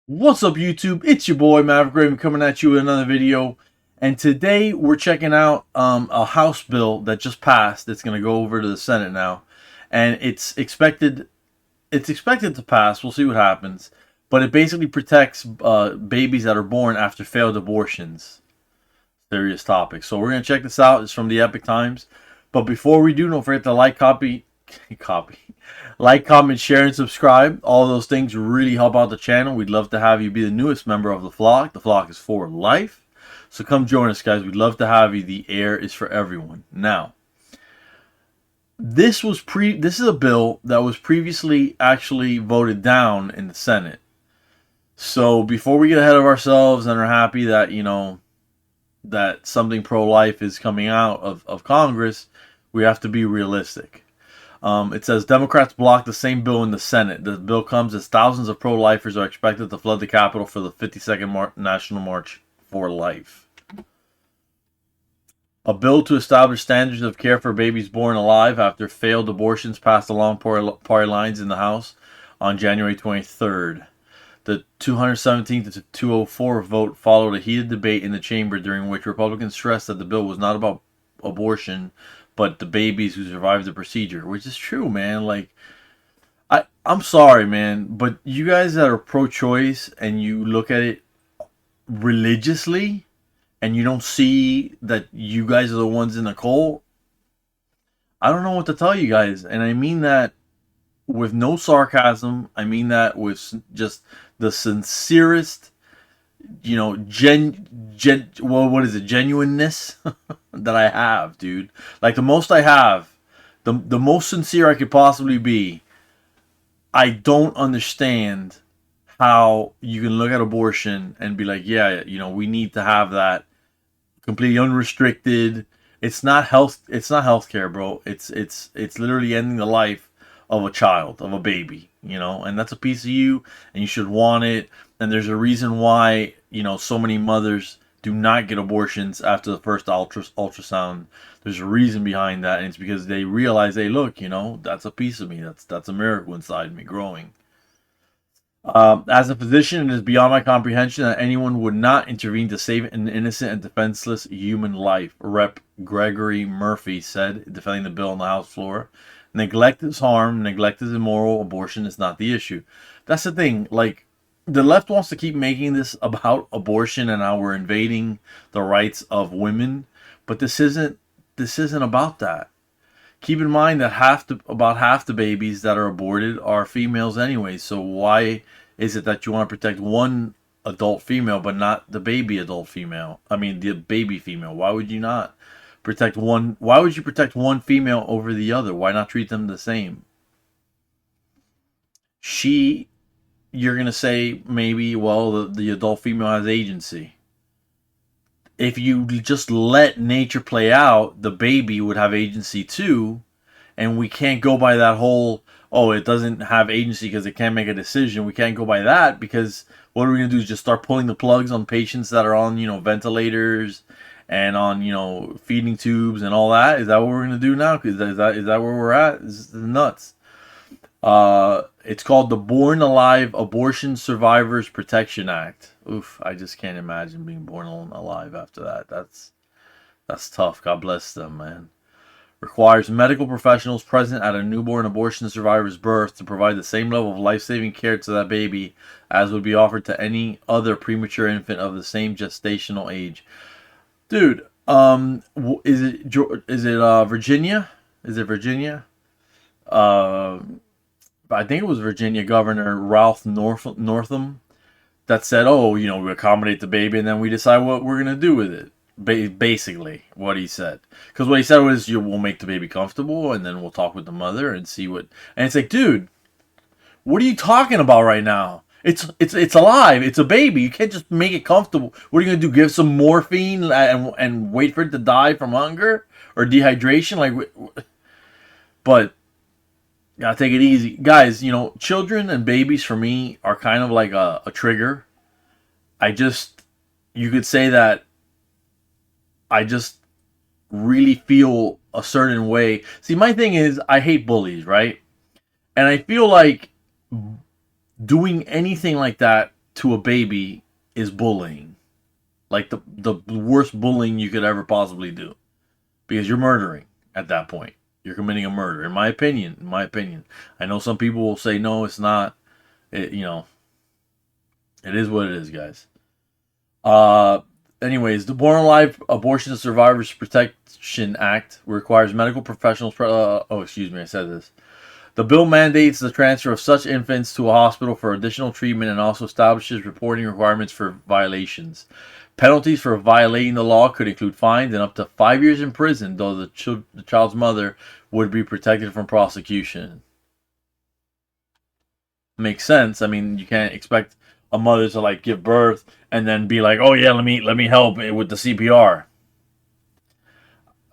What's up, YouTube? It's your boy Maverick Raven coming at you with another video, and today we're checking out a House bill that just passed. It's going to go over to the Senate now, and it's expected to pass. We'll see what happens, but it basically protects babies that are born after failed abortions. Serious topic. So we're going to check this out. It's from the Epic Times, but before we do, don't forget to copy. Like, comment, share, and subscribe. All those things really help out the channel. We'd love to have you be the newest member of the flock. The flock is for life. So come join us, guys. We'd love to have you. The air is for everyone. Now, this is a bill that was previously actually voted down in the Senate. So before we get ahead of ourselves and are happy that, that something pro-life is coming out of Congress, we have to be realistic. It says Democrats blocked the same bill in the Senate. The bill comes as thousands of pro-lifers are expected to flood the Capitol for the 52nd National March for Life. A bill to establish standards of care for babies born alive after failed abortions passed along party lines in the House on January 23rd. The 217 to 204 vote followed a heated debate in the chamber during which Republicans stressed that the bill was not about abortion but the babies who survived the procedure, which is true, man. Like, I'm sorry, man, but you guys that are pro-choice and you look at it religiously and you don't see that you guys are the ones in the cult, I don't know what to tell you guys. And I mean that with no sarcasm. I mean that with just the sincerest, what is it, genuineness that I have, dude. Like, the most I have, the most sincere I could possibly be. I don't understand how you can look at abortion and be like, yeah, we need to have that completely unrestricted. It's not healthcare, bro. It's literally ending the life of a child, of a baby, and that's a piece of you, and you should want it. And there's a reason why, so many mothers do not get abortions after the first ultrasound. There's a reason behind that, and it's because they realize, hey, look, that's a piece of me. That's a miracle inside me growing. As a physician, it is beyond my comprehension that anyone would not intervene to save an innocent and defenseless human life, Rep. Gregory Murphy said, defending the bill on the House floor. Neglect is harm, neglect is immoral, abortion is not the issue. That's the thing, like, the left wants to keep making this about abortion and how we're invading the rights of women, but this isn't about that. Keep in mind that about half the babies that are aborted are females anyway. So why is it that you want to protect one adult female but not the baby adult female? I mean, the baby female. Why would you not protect one? Why would you protect one female over the other? Why not treat them the same? You're going to say maybe, well, the adult female has agency. If you just let nature play out, the baby would have agency too. And we can't go by that whole, oh, it doesn't have agency because it can't make a decision. We can't go by that, because what are we going to do is just start pulling the plugs on patients that are on, ventilators and on, feeding tubes and all that? Is that what we're going to do now? Is that where we're at? This is nuts. It's called the Born Alive Abortion Survivors Protection Act. Oof, I just can't imagine being born alive after that. That's tough. God bless them, man. Requires medical professionals present at a newborn abortion survivor's birth to provide the same level of life-saving care to that baby as would be offered to any other premature infant of the same gestational age. Dude, is it Virginia? Is it Virginia? I think it was Virginia Governor Ralph Northam that said, oh, we accommodate the baby and then we decide what we're going to do with it. Basically, what he said. Because what he said was, we'll make the baby comfortable and then we'll talk with the mother and see what... And it's like, dude, what are you talking about right now? It's alive. It's a baby. You can't just make it comfortable. What are you going to do? Give some morphine and wait for it to die from hunger or dehydration? But... gotta take it easy. Guys, children and babies for me are kind of like a trigger. You could say that I just really feel a certain way. See, my thing is, I hate bullies, right? And I feel like doing anything like that to a baby is bullying. Like the worst bullying you could ever possibly do. Because you're murdering at that point. You're committing a murder, in my opinion. In my opinion. I know some people will say, no, it's not. It is what it is, guys. Anyways, the Born Alive Abortion Survivors Protection Act requires medical professionals. I said this. The bill mandates the transfer of such infants to a hospital for additional treatment and also establishes reporting requirements for violations. Penalties for violating the law could include fines and up to 5 years in prison, though the child's mother would be protected from prosecution. Makes sense. I mean, you can't expect a mother to like give birth and then be like, "Oh yeah, let me help with the CPR."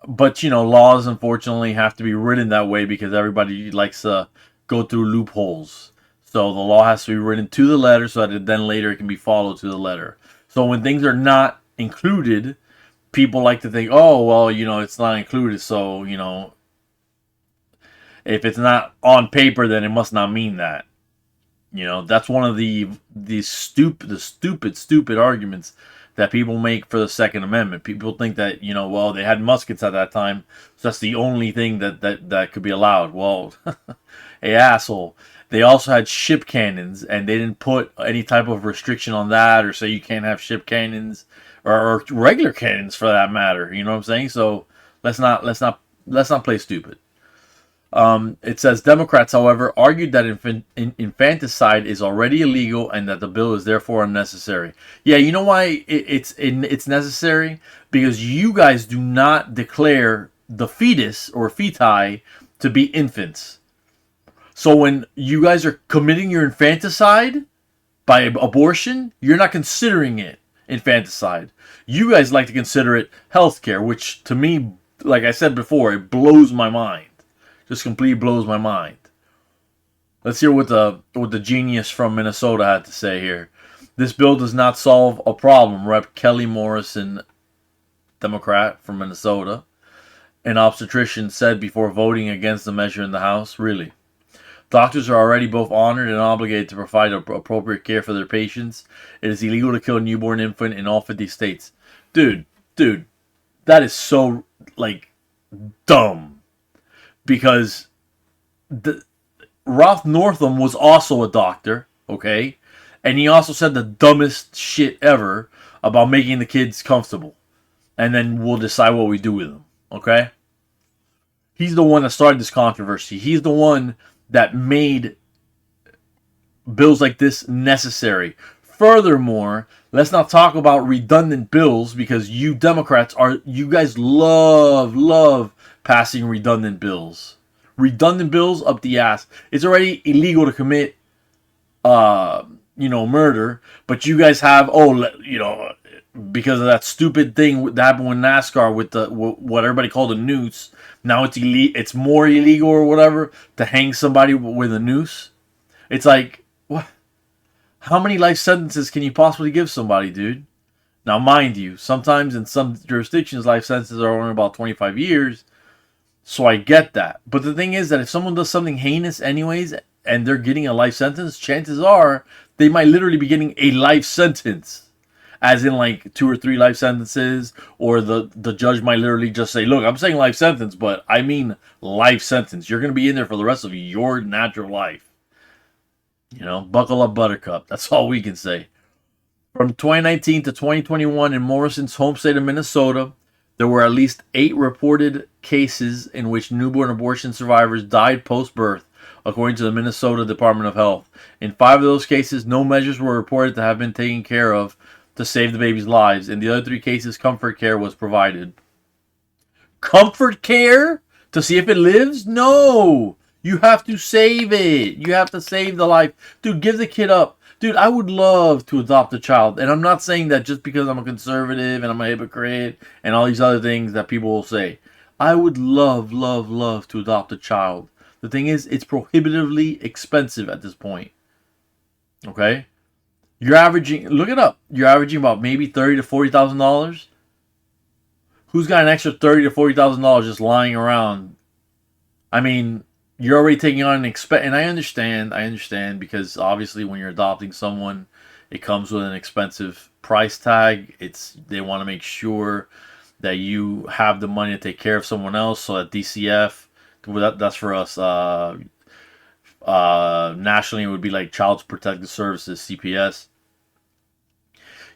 But laws unfortunately have to be written that way because everybody likes to go through loopholes. So the law has to be written to the letter so that then later it can be followed to the letter. So when things are not included, people like to think, "Oh, well, it's not included, so, if it's not on paper, then it must not mean that." That's one of the stupid arguments that people make for the Second Amendment. People think that, well, they had muskets at that time, so that's the only thing that could be allowed. Well, hey, asshole. They also had ship cannons, and they didn't put any type of restriction on that, or say you can't have ship cannons, or regular cannons for that matter. You know what I'm saying? So let's not play stupid. It says Democrats, however, argued that infanticide is already illegal and that the bill is therefore unnecessary. Yeah, you know why it's necessary? Because you guys do not declare the fetus or feti to be infants. So when you guys are committing your infanticide by abortion, you're not considering it infanticide. You guys like to consider it healthcare, which to me, like I said before, it blows my mind. Just completely blows my mind. Let's hear what the genius from Minnesota had to say here. This bill does not solve a problem, Rep. Kelly Morrison, Democrat from Minnesota, an obstetrician, said before voting against the measure in the House. Really? Doctors are already both honored and obligated to provide appropriate care for their patients. It is illegal to kill a newborn infant in all 50 states. Dude, that is so, dumb. Because Ralph Northam was also a doctor, okay? And he also said the dumbest shit ever about making the kids comfortable. And then we'll decide what we do with them, okay? He's the one that started this controversy. He's the one that made bills like this necessary. Furthermore, let's not talk about redundant bills because you Democrats you guys love passing redundant bills. Redundant bills up the ass. It's already illegal to commit murder, but you guys have because of that stupid thing that happened with NASCAR with what everybody called a noose. Now it's more illegal or whatever to hang somebody with a noose. It's like, what? How many life sentences can you possibly give somebody, dude? Now, mind you, sometimes in some jurisdictions, life sentences are only about 25 years. So I get that. But the thing is that if someone does something heinous anyways, and they're getting a life sentence, chances are they might literally be getting a life sentence. As in 2 or 3 life sentences, or the judge might literally just say, look, I'm saying life sentence, but I mean life sentence. You're going to be in there for the rest of your natural life. Buckle up, buttercup. That's all we can say. From 2019 to 2021 in Morrison's home state of Minnesota, there were at least 8 reported cases in which newborn abortion survivors died post-birth, according to the Minnesota Department of Health. In 5 of those cases, no measures were reported to have been taken care of to save the baby's lives. In the other 3 cases, comfort care was provided. Comfort care? To see if it lives? No! You have to save it. You have to save the life. Dude, give the kid up. Dude, I would love to adopt a child. And I'm not saying that just because I'm a conservative and I'm a hypocrite and all these other things that people will say. I would love to adopt a child. The thing is, it's prohibitively expensive at this point. Okay? You're averaging, look it up. You're averaging about maybe $30,000 to $40,000. Who's got an extra $30,000 to $40,000 just lying around? I mean, you're already taking on an expense, and I understand because obviously when you're adopting someone, It comes with an expensive price tag. They want to make sure that you have the money to take care of someone else. So that DCF, that's for us. Nationally, it would be like Child Protective Services, CPS.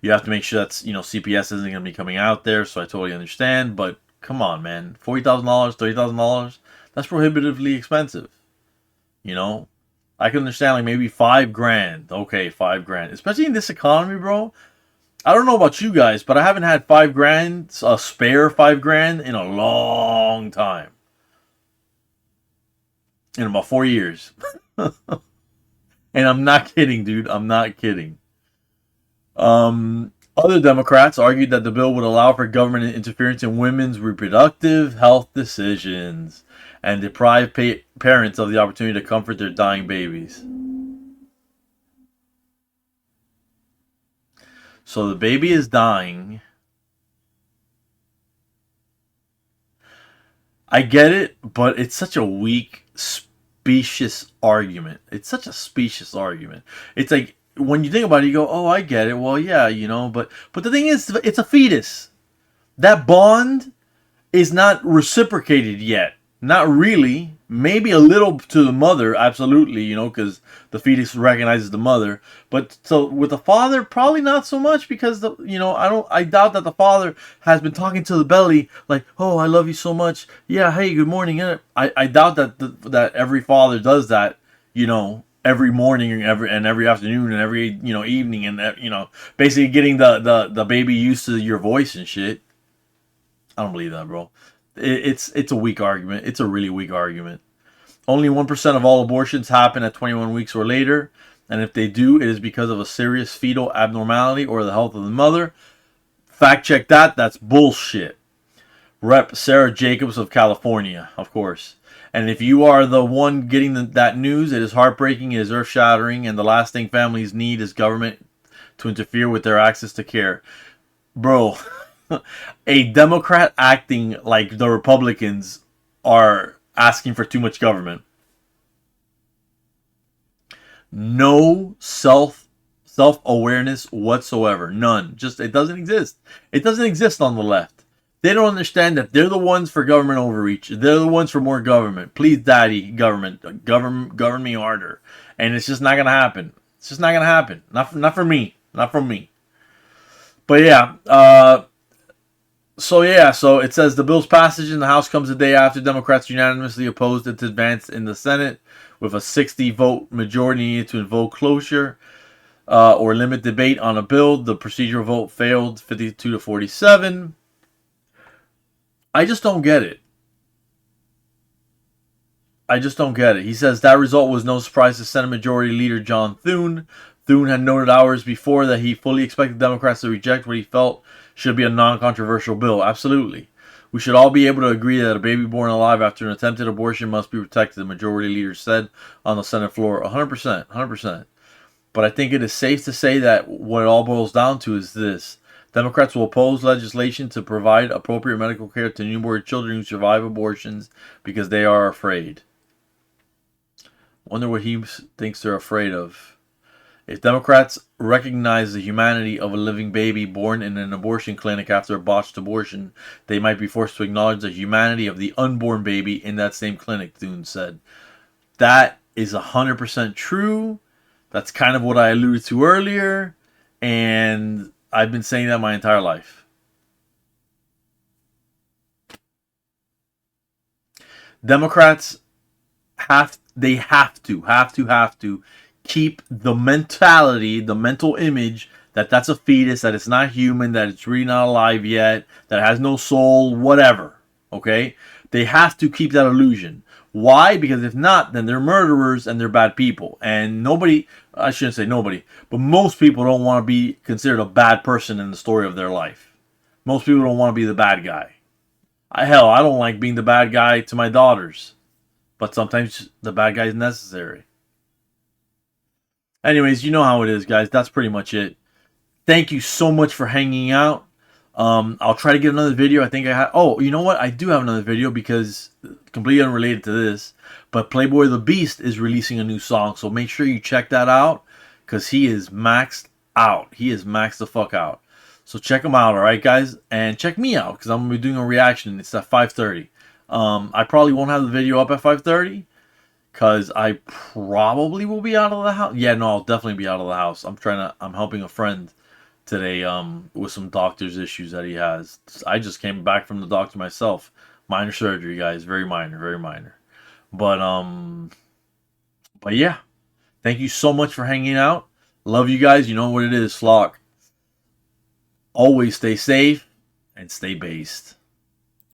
You have to make sure that's, CPS isn't going to be coming out there. So I totally understand. But come on, man, $40,000, $30,000, that's prohibitively expensive. I can understand like maybe $5,000. Okay, $5,000, especially in this economy, bro. I don't know about you guys, but I haven't had $5,000, a spare $5,000 in a long time. In about 4 years. And I'm not kidding, dude. I'm not kidding. Other Democrats argued that the bill would allow for government interference in women's reproductive health decisions and deprive parents of the opportunity to comfort their dying babies. So the baby is dying. I get it, but it's such a weak, specious argument. It's such a specious argument. It's like, when you think about it, you go, "Oh, I get it. Well, yeah, but the thing is, it's a fetus. That bond is not reciprocated yet. Not really. Maybe a little to the mother, absolutely, because the fetus recognizes the mother. But so with the father, probably not so much, because I doubt that the father has been talking to the belly like, "Oh, I love you so much. Yeah, hey, good morning." I doubt that every father does that, every morning and every afternoon and every evening, and basically getting the baby used to your voice and shit. I don't believe that, bro. It's a weak argument. It's a really weak argument. Only 1% of all abortions happen at 21 weeks or later, and if they do, it is because of a serious fetal abnormality or the health of the mother. Fact check that. That's bullshit. Rep. Sarah Jacobs of California, of course. And if you are the one getting that news, it is heartbreaking, it is earth-shattering, and the last thing families need is government to interfere with their access to care. Bro, a Democrat acting like the Republicans are asking for too much government. No self-awareness whatsoever. None. It doesn't exist. It doesn't exist on the left. They don't understand that they're the ones for government overreach. They're the ones for more government. Please, daddy, government, govern me harder. And it's just not gonna happen. It's just not gonna happen. Not for me. Not from me. But yeah. So it says the bill's passage in the House comes a day after Democrats unanimously opposed its advance in the Senate, with a 60-vote majority needed to invoke cloture or limit debate on a bill. The procedural vote failed, 52-47. I just don't get it. He says that result was no surprise to Senate Majority Leader John Thune. Thune had noted hours before that he fully expected Democrats to reject what he felt should be a non-controversial bill. Absolutely. We should all be able to agree that a baby born alive after an attempted abortion must be protected, the majority leader said on the Senate floor. 100%. 100%. But I think it is safe to say that what it all boils down to is this. Democrats will oppose legislation to provide appropriate medical care to newborn children who survive abortions because they are afraid. Wonder what he thinks they're afraid of. If Democrats recognize the humanity of a living baby born in an abortion clinic after a botched abortion, they might be forced to acknowledge the humanity of the unborn baby in that same clinic, Thune said. That is 100% true. That's kind of what I alluded to earlier, and I've been saying that my entire life. Democrats have to keep the mentality, the mental image that that's a fetus, that it's not human, that it's really not alive yet, that it has no soul, whatever. Okay? They have to keep that illusion. Why? Because if not, then they're murderers and they're bad people. And nobody, I shouldn't say nobody, but most people don't want to be considered a bad person in the story of their life. Most people don't want to be the bad guy. Hell, I don't like being the bad guy to my daughters. But sometimes the bad guy is necessary. Anyways, you know how it is, guys. That's pretty much it. Thank you so much for hanging out. I'll try to get another video. I think I have. Oh, you know what? I do have another video because completely unrelated to this. But Playboy the Beast is releasing a new song. So make sure you check that out because he is maxed out. He is maxed the fuck out. So check him out, all right, guys, and check me out because I'm gonna be doing a reaction. It's at 5:30. I probably won't have the video up at 5:30 because I probably will be out of the house. Yeah, no, I'll definitely be out of the house. I'm helping a friend today with some doctor's issues that he has. I just came back from the doctor myself. Minor surgery, guys, very minor, very minor. But yeah, thank you so much for hanging out. Love you guys. You know what it is, Flock. Always stay safe and stay based.